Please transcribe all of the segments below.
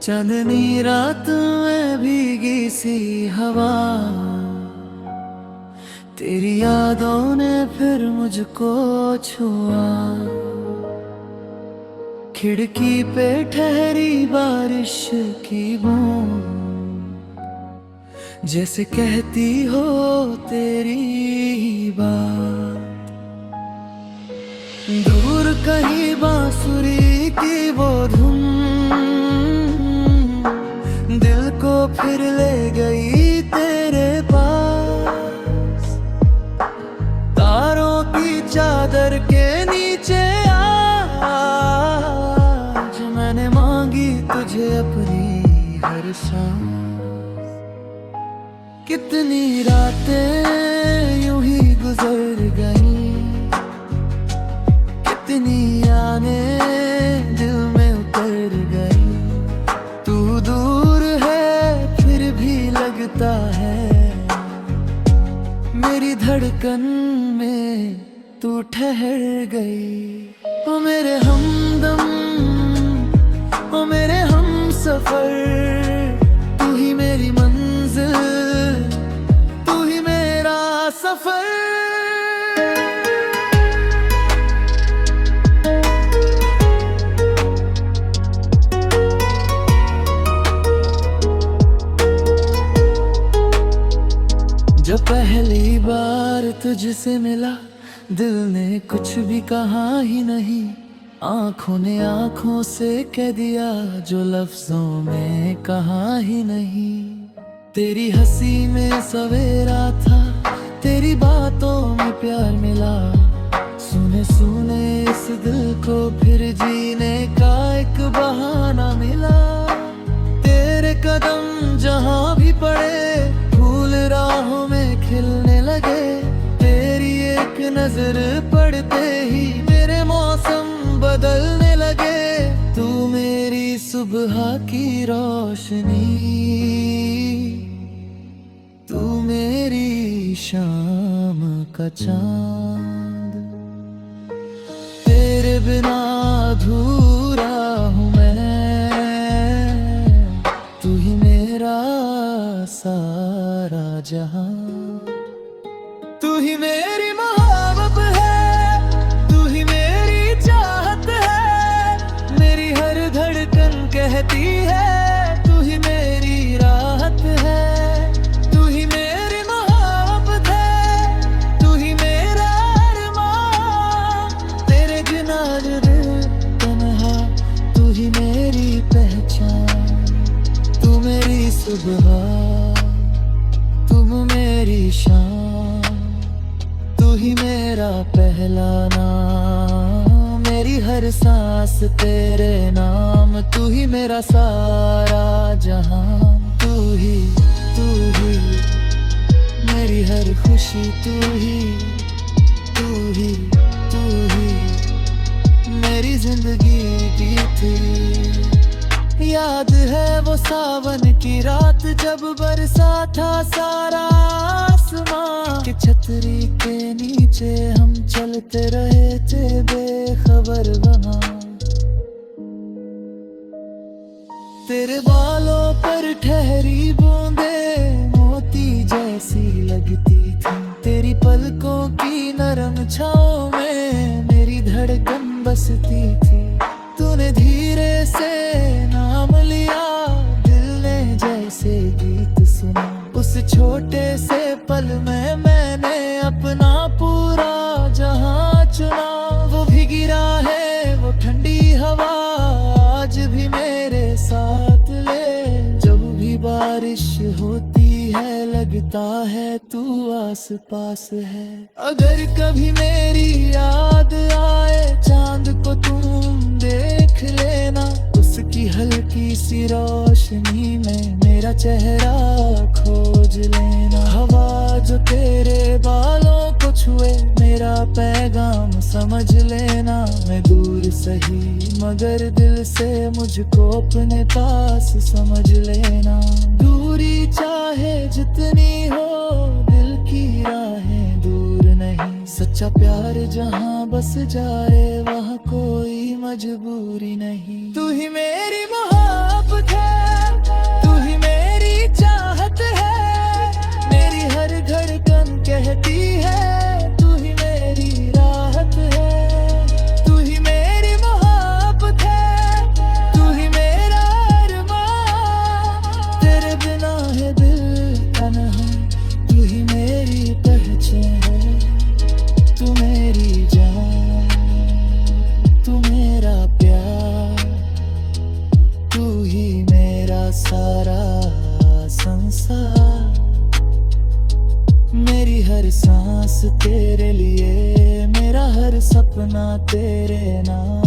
चांदनी रात में भीगी सी हवा, तेरी यादों ने फिर मुझको छुआ। खिड़की पे ठहरी बारिश की बूंद, जैसे कहती हो तेरी ही बात। दूर कहीं बांसुरी की वो धुन दिल को फिर ले गई तेरे पास। तारों की चादर के नीचे आज मैंने मांगी तुझे अपनी हर सांस। कितनी रातें यूं ही गुजर गईं, कितनी आने दिल में उतर गई। तू दूर है फिर भी लगता है, मेरी धड़कन में तू ठहर गई। ओ मेरे हमदम, ओ मेरे हमसफर, तू ही मेरी मंजिल, तू ही मेरा सफर। जब पहली बार तुझसे मिला, दिल ने कुछ भी कहा ही नहीं। आंखों ने आंखों से कह दिया जो लफ्जों में कहा ही नहीं। तेरी हंसी में सवेरा था, तेरी बातों में प्यार मिला। सुने सुने इस दिल को फिर जीने का एक बहाना मिला। तेरे कदम जहां भी पड़े, फूल राहों में खिलने लगे। तेरी एक नजर पड़ते ही मेरे मौसम बदलने लगे। तू मेरी सुबह की रोशनी, तू मेरी शाम का चांद। तेरे बिना अधूरा हूँ मैं, तू ही मेरा सारा जहां। तू ही मेरी मोहब्बत है, तू ही मेरी चाहत है। मेरी हर धड़कन कहती है तू ही मेरी राहत है। तू ही मेरी मोहब्बत है, तू ही मेरा अरमान। तेरे बिना जो दिल तन्हा, तू ही मेरी पहचान। तू मेरी सुबह, तुम मेरी शाम। तू ही मेरा पहला नाम, मेरी हर सांस तेरे नाम। तू ही मेरा सारा जहां। तू ही मेरी हर खुशी। तू ही मेरी जिंदगी की थी। याद है वो सावन की रात, जब बरसा था सारा आसमां। कि छतरी के नीचे हम चलते रहे थे बेखबर वहां। तेरे बालों पर ठहरी बूंदे मोती जैसी लगती थी। तेरी पलकों की नरम छाँव में मेरी धड़कन बसती थी। तूने धीरे से नाम लिया, दिल ने जैसे गीत सुना। उस छोटे से पल में मैंने अपना पूरा जहां चुना। वो भीगी राहें, वो ठंडी हवा आज भी मेरे साथ ले। जब भी बारिश होती है लगता है तू आस पास है। अगर कभी मेरी याद आए, चांद को तुम देख लेना। उसकी हल्की सी रोशनी में मेरा चेहरा खोज लेना। हवा जो तेरे बालों को छुए, मेरा पैगाम समझ लेना। मैं दूर सही मगर दिल से मुझको अपने पास समझ लेना। दूरी चाहे जितनी हो, दिल की राहें दूर नहीं। सच्चा प्यार जहाँ बस जाए वहाँ कोई मजबूरी नहीं। तू ही मेरी मोहब्बत है, तू ही मेरी चाहत है, मेरी हर धड़कन कहती है तू ही मेरी राहत है। तू ही मेरी मोहब्बत है, तू ही मेरा अरमान, तेरे बिना है दिल तन्हा, तू ही मेरी पहचान है, तू मेरी जान, तू मेरा प्यार, तू ही मेरा सारा संसार। मेरी हर सांस तेरे लिए, मेरा हर सपना तेरे नाम।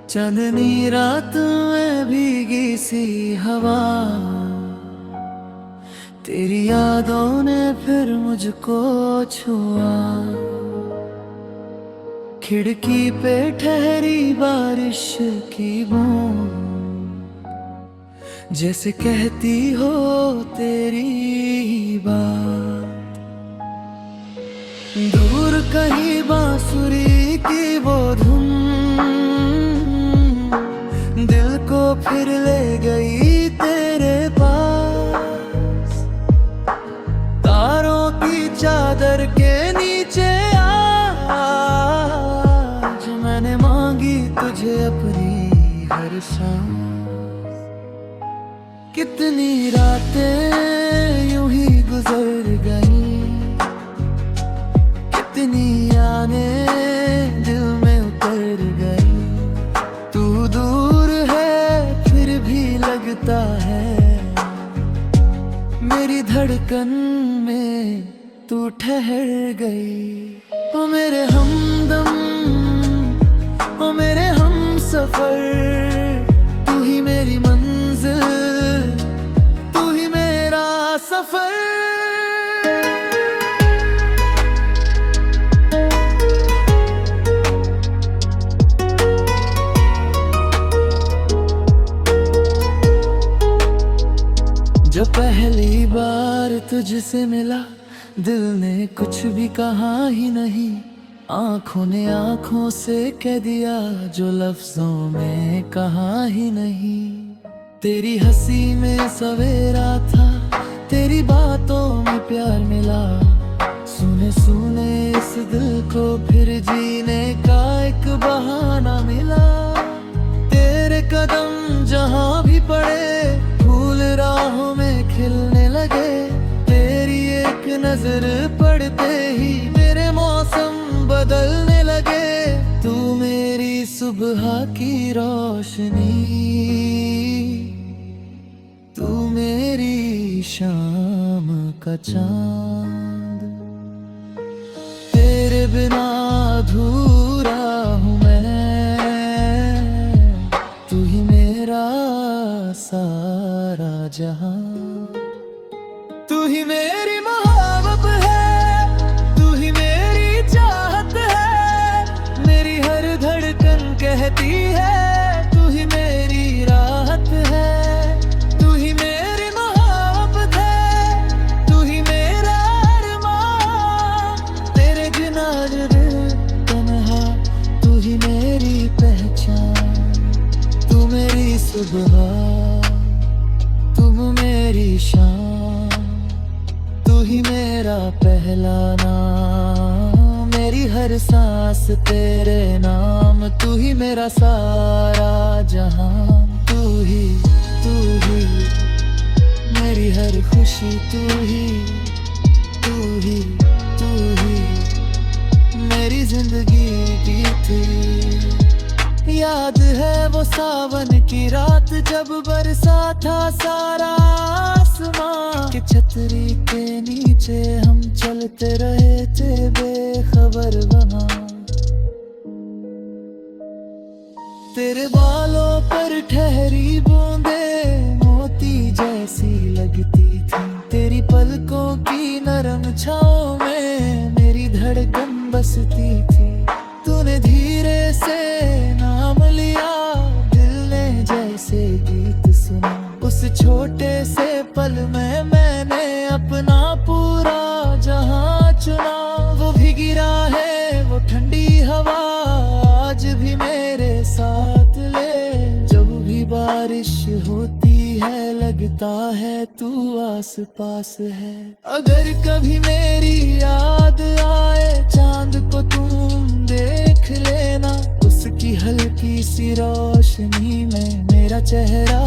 चांदनी रात में भीगी सी हवा, तेरी यादों ने फिर मुझको छुआ। खिड़की पे ठहरी बारिश की बूंद, जैसे कहती हो तेरी ही बात। दूर कहीं बांसुरी की वो धुन दिल को फिर ले गई तेरे पास। तारों की चादर के नीचे आज मैंने मांगी तुझे अपनी हर सांस। कितनी रातें यूं ही गुजर गई, कितनी यादें दिल में उतर गई। तू दूर है फिर भी लगता है, मेरी धड़कन में तू ठहर गई। ओ मेरे हमदम, ओ मेरे हमसफर, तू ही मेरी मंजिल, तू ही मेरा सफर। जब पहली बार तुझसे मिला, दिल ने कुछ भी कहा ही नहीं। आंखों ने आंखों से कह दिया जो लफ्जों में कहा ही नहीं। तेरी हंसी में सवेरा था, तेरी बातों में प्यार मिला। सुने सुने इस दिल को फिर जीने का एक बहाना मिला। तेरे कदम जहां भी पड़े, फूल राहों में खिलने लगे। तेरी एक नजर पड़ते ही मेरे मौसम बदलने लगे। तू मेरी सुबह की रोशनी, तू मेरी शाम का चांद। तेरे बिना अधूरा हूँ मैं, तू ही मेरा सारा जहां। तू ही मेरी मोहब्बत है, तू ही मेरी चाहत है, मेरी हर धड़कन कहती है तू ही मेरी राहत है। तू ही मेरी मोहब्बत है, तू ही मेरा अरमान, तेरे बिना दिल तन्हा, तू ही मेरी पहचान। तू मेरी सुबह, तुम मेरी शाम, तू ही मेरा पहला नाम। मेरी हर सांस तेरे नाम, तू ही मेरा सारा जहां। तू ही मेरी हर खुशी तू ही, तू ही, तू ही मेरी जिंदगी की थी। याद है वो सावन की रात जब बरसा था सारा आसमां, कि छतरी के नीचे हम चलते रहे थे बेखबर वहां। तेरे बालों पर ठहरी बूंदे मोती जैसी लगती थी, तेरी पलकों की नरम छाँव में मेरी धड़कन बसती थी। तूने धीरे से नाम लिया, दिल ने जैसे गीत सुना। उस छोटे से पल में मैंने अपना पूरा जहां चुना। वो भीगी राहें, वो ठंडी हवा आज भी मेरे साथ ले। जब भी बारिश होती है लगता है तू आस पास है। अगर कभी मेरी याद आए चांद को तुम देख लेना, उसकी हल्की सी रोशनी में मेरा चेहरा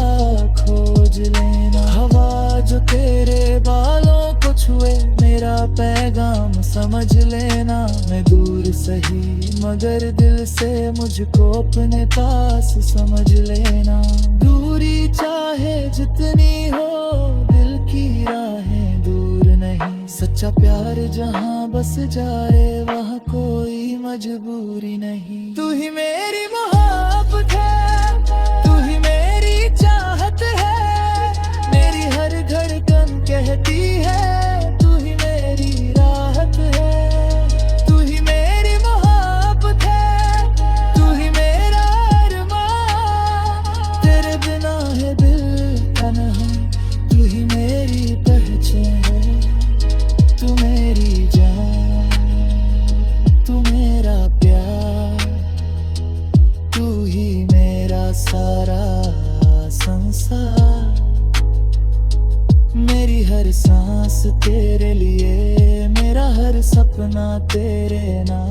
खोज लेना। हवा जो तेरे बालों को छुए मेरा पैगाम समझ लेना। मैं दूर सही मगर दिल से मुझको अपने पास समझ लेना। दूरी चाहे जितनी हो दिल की राहें दूर नहीं। सच्चा प्यार जहाँ बस जाए वहाँ कोई मजबूरी नहीं। तू ही मेरी मोहब्बत है, तू ही मेरी चाहत है। मेरी हर धड़कन कहती है तू ही मेरी राहत है। तू ही मेरी मोहब्बत है, तू ही मेरा अरमान। तेरे बिना है दिल तन्हा, तू ही मेरी पहचान है। तू मेरी जान, तू मेरा प्यार, तू ही मेरा सारा संसार। मेरी हर सांस तेरे लिए, मेरा हर सपना तेरे नाम।